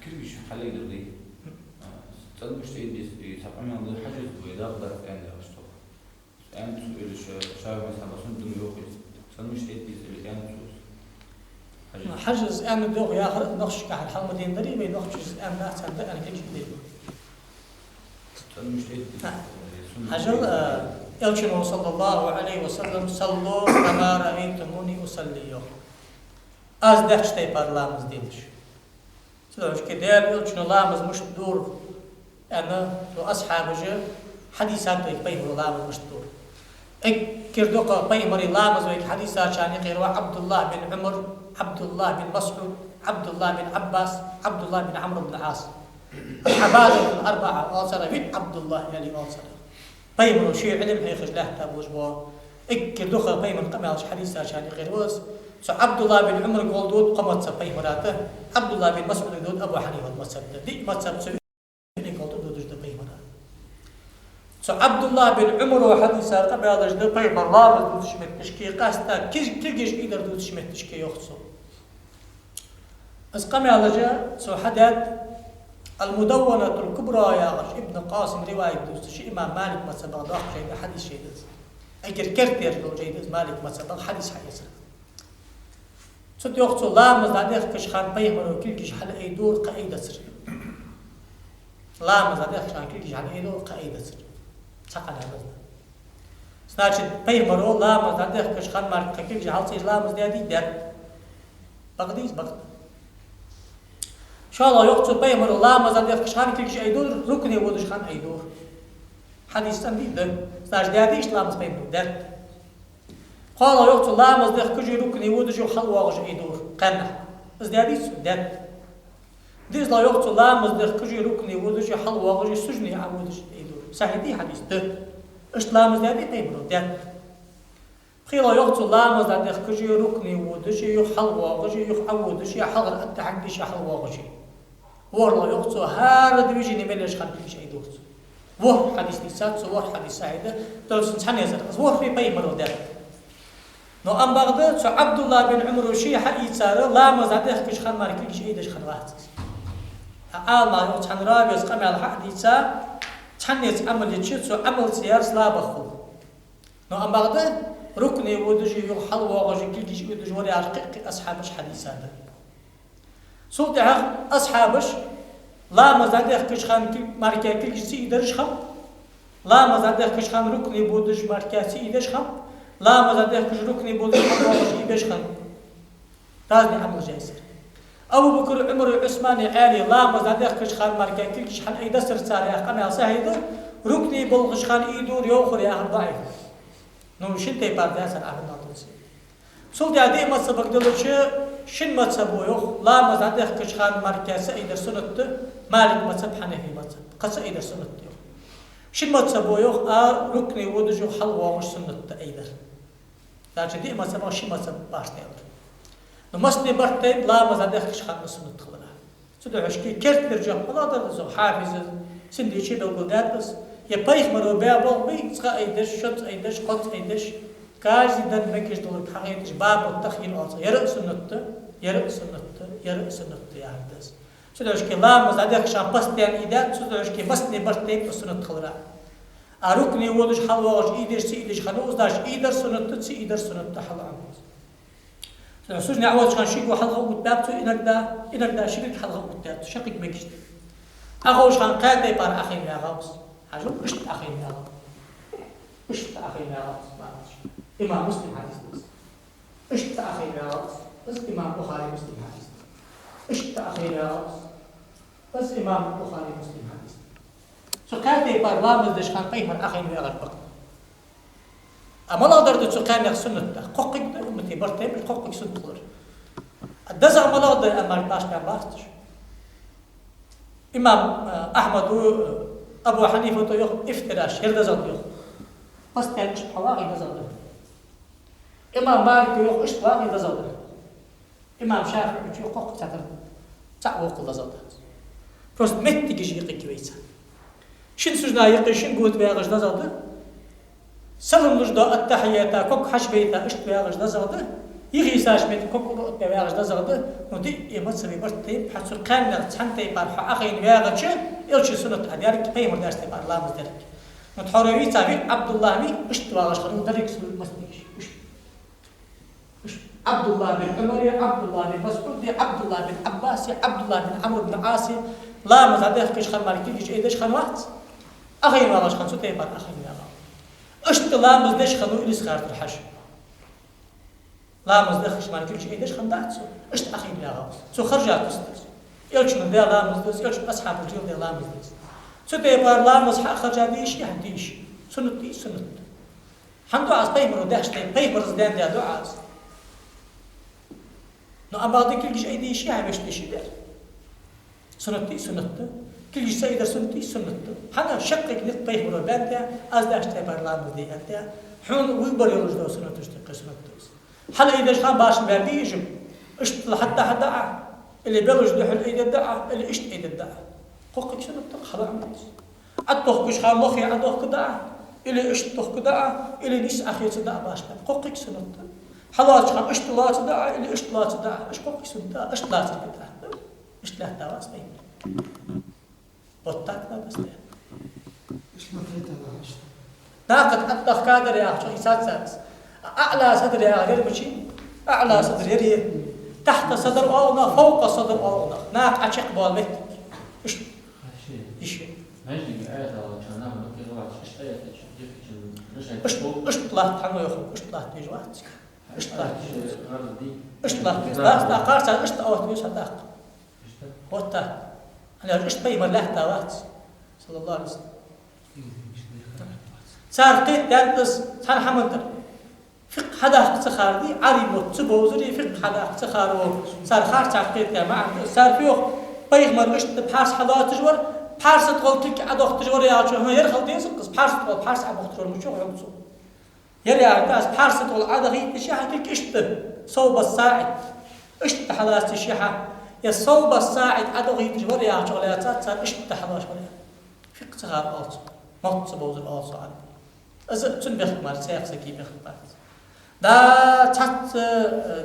كل شيء حلي قضي تقدر مش تيجي طبعا من ضمن حاجة وإذا أقدر كان ده أشتغل أنت الشعب مثلا بسون دم يوقف تقدر مش تيجي كان حجز أنا دوغ يا نخش كحل حمدين دري بين نخش أنا أحسن ده أنا كل شيء تقدر مش تيجي حجل يلشن صلى الله عليه وسلم صلوا كما رأيتموني أصلي از دهش تي برلامز دينش سلوش كدير يلشن لامز مش دور أنا لو أصحاب جه حديثات بيمر لامز مش دور كردوقا بيمر لامز ويك حديثات شان يقروا عبد الله بن عمر عبد الله بن مسعود عبد الله بن عباس عبد الله بن عمرو بن العاص الحبادة الأربعة أوصل بن عبد الله يعني أوصل بيمر شيء علم هي خجله تابوش بوا كردوقا بيمر قماش حديثات شان يقروا سو عبد الله بن عمر قول دود قمت سبي مراته عبد الله بن مسعود دود أبو حنيفة مسبت دي مسبت سو عبد الله بن عمر وحديث قبل هذا جد بيمر الله بدو تشمت تشكي قاستا كيرجش يقدر دو تشمت تشكي يخصو بس قبل هذا جاء سو حدث المدونة الكبرى يا غش ابن قاسم رواية دوست شيء إمام مالك ما سبق ضاق شيء حديث شيء دز أجر كرت يرجو جيد مالك ما سبق حديث حيسر سو يخصو الله مزاديخ كشخان بيمر وكيرجش حل أي دور قايدة سر الله مزاديخ كشخان كيرجش حل أي دور قايدة سر سقنا هذا значит بيمرو لا مزاديخ كشخان مارك كيرجش حل سير لا مزدادي در بقديس بقد شاء الله يقصد بيمر الله مزاديخ كشخان كيرجش أي دور ركني ودش خان أي دور حديث تنبي ده значит داديش لا مز بيمر در قال يقصد الله مزاديخ كيرجش ركني ودش وخل واغش أي دور قنح ازداديش در ديز لا يقصد الله مزاديخ كيرجش ركني ودش وخل واغش سجني عودش أي دور صحيح حديث ده اشتلامز ده بيمر در خيلا يقصد الله مزاديخ كيرجش ركني ودش يخل واغش يخعودش يحضر أنت حقش يحل واغش والله يقصد هذا بيجي نملش خان كيرجش أي دور وح حديث نسات صور حديث سعيدة تلوس نحن يزر وح في بيمر در نو أم بغداد سو عبد الله بن عمر وشي حقي صار لا مزاديخ كش خان مارك كيش ايدش خان واحد الله يقول حن رابيس قام على حديثا تحنيت عمل يتشي سو عمل سيار سلا بخو نو أم بغداد ركني ودجي يحل واغجي كيش ودجي وري عرقي أصحابش حديثا ده سلطة أصحابش لا مزاديخ كش خان مارك كيش ايدش خان لا مزاديخ كش خان ركني ودجي مارك ايدش خان لا مزاديخ كش ركني بودش حواغش يبش خن تازني عمل جايسر أبو بكر عمر عثمان علي لا مزاديخ كش خان ماركا كلش خان أي دسر صار يا قمع صاحيده ركني بلغش خان يدور يوخر يا ضعيف نو شنتي بعد ياسر أهل ناطوسي سلطة عدي ما سبق دلوش شن ما تسبو يوخ لا مزاديخ كش خان ماركا سيدر سنت مالك ما تسب حنفي ما تسب قصيدر سنت يوخ شن ما تسبو يوخ ركني ودجو حل واغش سنت أيدر لكن دي ما سبق شي ما سبق بارتي نمسني برتي لا مزاديخ كش خان سنت خلنا سدو عشكي كرت برجع ولا درزو حافظ سندي شي بالبلدات بس يبايخ مرو بابل بي سقا ايدش شط ايدش قط ايدش كاجي دن مكش دول حقيقتش باب التخيل اوصى يرأس سنت يا هندس سدو عشكي لا مزاديخ شان بستيان ايدات سدو عشكي مسني برتي سنت خلنا أروكني ودش حلواج إيدر سي إيدش خنوز داش إيدر سنت تسي إيدر سنت حل عمود. سوسني عوض كان شيء وحلقة وتبابتو إنك دا شيء حلقة وتبابتو شقيق مكشت. أخوش كان قاتل بار أخي يا غوص. حجم إشت أخي يا غوص. إشت أخي يا غوص ما أعرفش. إمام مسلم حديث بس. إشت أخي يا غوص. بس إمام بخاري مسلم حديث. إشت أخي يا غوص. بس إمام بخاري مسلم حديث. سكاتي برلامج دش خان قيمة أخي من أغرب أما لا درد سكان سنة قوقك أمتي برتين القوقك سنة غير الدزع ما لا درد أمر باش ما باستش إمام أحمد أبو حنيفة يخ افتراش يرد زاد يخ بس تانش حواغي دزاد إمام مالك يخ اشتواغي دزاد إمام شافعي يخ قوق تاتر تعوق دزاد بس متى يجي كويسة شن سجنا يقشن قوت بياغش دزاده سلم لجدا التحياتا كوك حشبيتا اشت بياغش دزاده يغي ساشمت كوكو بياغ دزغد ودي يمصري برتي حسو قامنا تحنتي بار اخين بياغ تش يلش سنه اديارك بيمر داشتي بار لا مزدرك متحوري تابي عبد الله بي اشتواغش خلو درك سل مسنيش عبد الله بن عمر عبد الله بن مسعود عبد الله بن عباس عبد الله بن عمرو بن عاص لا مزادخ كش خن مالك كيش ايدش خن وقت اخين واغش خن سوتي بار اخين يا اشت لا مزدش خنو اليس خارت الحش لا مزدخش مالك كيش ايدش خن داتسو اشت اخين يا غاوس سو خرجات استس يلش من لا مزدس يلش اصحاب الجيل لا مزدس سوتي بار لا مزح خرجاديش يهديش سنتي سنت حمدو عاص بيمر وداشتي بيمر زدان دي دعاء نو أبغى كل شيء أيدي شيء عم يشتري شيء ده سنتي سنته كل شيء يدر سنتي سنته حنا شقك نطبيه مرة بنتها أزداش تبار لا بدي أنتها حون ويبر يلوج ده سنته اشتري سنته حلا إذا شخان باش بيجم اشت حتى حدا اللي بيلوج ده حل إيد الدعاء اللي اشت إيد الدعاء قوقك سنته خلاص عملت أتوه كش خان مخي أتوه كدعاء اللي اشت توه كدعاء اللي نيس أخي تدعاء باش قوقك سنته حلاش خان اشت لا تدعى اللي اشت لا تدعى اش قوك سنتا اشت لا تدعى اشت لا تدعى اسمين وطاقنا بس ده ايش ما فهمت انا ايش ناقد اطلق كادر يا اخي سات اعلى صدر يا غير بشي اعلى صدر يري تحت صدر او فوق صدر او ناق عشق بالمت ايش ايش ماشي آية على شأنها ممكن واحد إيش آية ايش طلعت عنه يا اخو ايش طلعت يجي واحد اشتلاك لا قارس اشت او تيوس هذاك وتا انا اشت بي مله تاوات صلى الله عليه وسلم صار قيت دارس صار حمد فقه حدا تخاردي عريب تبوزري فقه حدا تخارو صار خارج قيت مع صار فيه بيغمر اشت بحاس حدا تجور بحاس تقولك ادوخ تجور يا شو هي خلدي يسقس بحاس تقول بحاس ابو تجور مشو يوصو يري عتاس بحارسة والعادة هي تشيحة كلك اشت صوب الساعد اشت حلاس تشيحة يا صوب الساعد عادة هي تجور يا شغلات صار اشت حلاس ولا فيك صغار أوصى موت صبوز الأوصى إذا تنبخ مال سيف سكي بخ دا تحت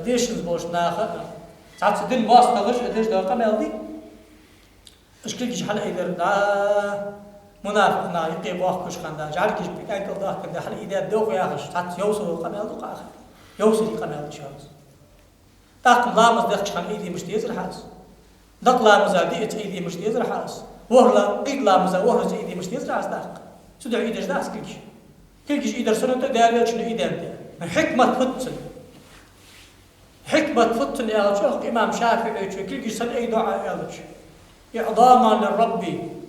ديشنز بوش ناخر تحت دين باص نغش ديش دا قمل دي اش كلك شحال ايدر دا منافق نا يقي واخ كش خندا جعلك بك انكل ضاك كده حل اذا دوق يا اخي حتى يوصل قمل دوق اخر يوصل قمل شاز داق لا مصدق شحال ايدي مش تيزر حاس داق لا مزاديت ايدي مش تيزر حاس وهلا قيد لا مزا وهلا ايدي مش تيزر حاس داق تدعو ايدش داس كلش ايدر سنه دال شنو ايدان حكمه فتن يا شيخ امام شافعي كلش سن اي دعاء يا لك إعظاما للرب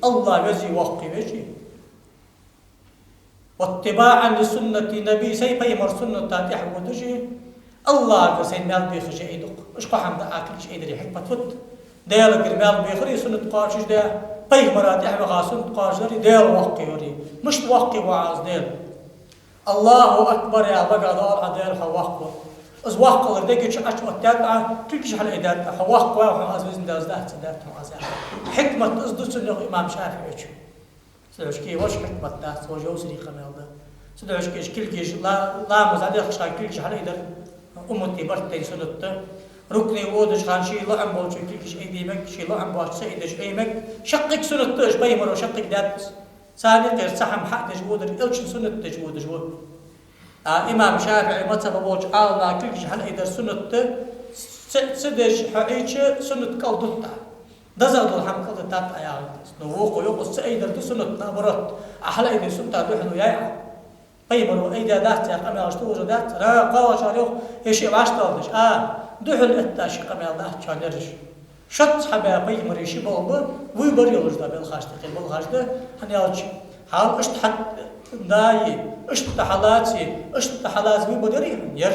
الله يزي وقي وجهي واتباعا لسنة نبي سيبي مر سنة تاتيح ودجي الله كسين مال بيخ شيء يدق اش قحم دا اكل شيء دري حكمة فت ديالك المال بيخري سنة قارش ده بي مراتيح وغا سنة قارش دري ديال وقي وري مش وقي وعاز ديال الله أكبر يا بقى دار ديال حواقبر از واقع لديك شو أشوف التابعة كل شيء على إدارة حواق وهم أزوج نداز ده تدار معازع حكمة أصدق إنه إمام شافعي شو سدعش كي وش حكمة ده سوى جوسري خميل ده سدعش كيش كل كيش لا مزادي خشاي كل شيء على إدارة أمتي برتين سنته ركني وودش خان شيء لا عم بوش كل كيش أيديمك شيء لا عم بوش سيدش أيمك شقك سنته إيش بيمر وشقك دات ثاني غير سحم حق تجودر إلش سنة تجود جود إمام شافعي مذهب بوش عالنا كل شيء هل إذا سنة سدش حقيقة سنة قلدتا دزاد الحم قلدتا يا نوقو يقص إذا سنة نبرت أحلى إذا سنة دحنو يا بيمر إذا دات يا قمي أشتوج دات لا قوة شاريخ يشي واشتوش دحل التاشي قمي الله شاريش شط حبا بيمر يشي بولب ويبر يلوش دا بالخاشت قيل بالخاشت هنيالش حال اشت حد داي اشت حالاتي ويبدري ير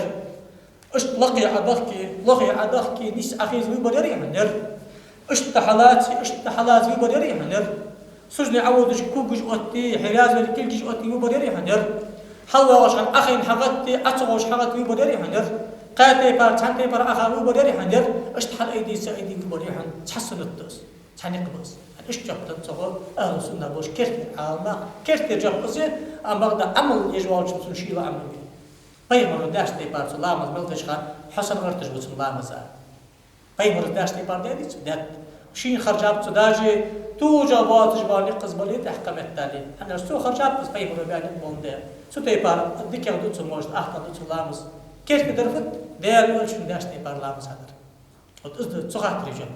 اشت لقي عدخكي نيس اخيز ويبدري ير اشت حالاتي ويبدري ير سجن عودش كوجش اوتي حراز الكلجش اوتي ويبدري ير حوا وشان اخي حغتي اتغوش حغت ويبدري ير قاتي بار تانتي بار اخا ويبدري ير اشت حال ايدي سايدي ويبدري تحسن الدس تاني قبس ايش جبت تصور اهل السنه بوش كرت عالنا كرت جبسي اما بدا عمل يجوال شو شيء لا عمل بيمر داش دي بارس لا ما بلتش خان حسن غرتش بوتم لامزا بيمر داش تي بار ديدي دات شين خرجات تداجي توجا باتش بالي قزبلي تحكم التالي انا سو خرجات بس بيمر بيان بوندا سو تي بار ديك يغدو تسموش احتى تسلامز كيف كدرفت ديال ولش داش تي بار لامز هذا وتزد تسخات رجال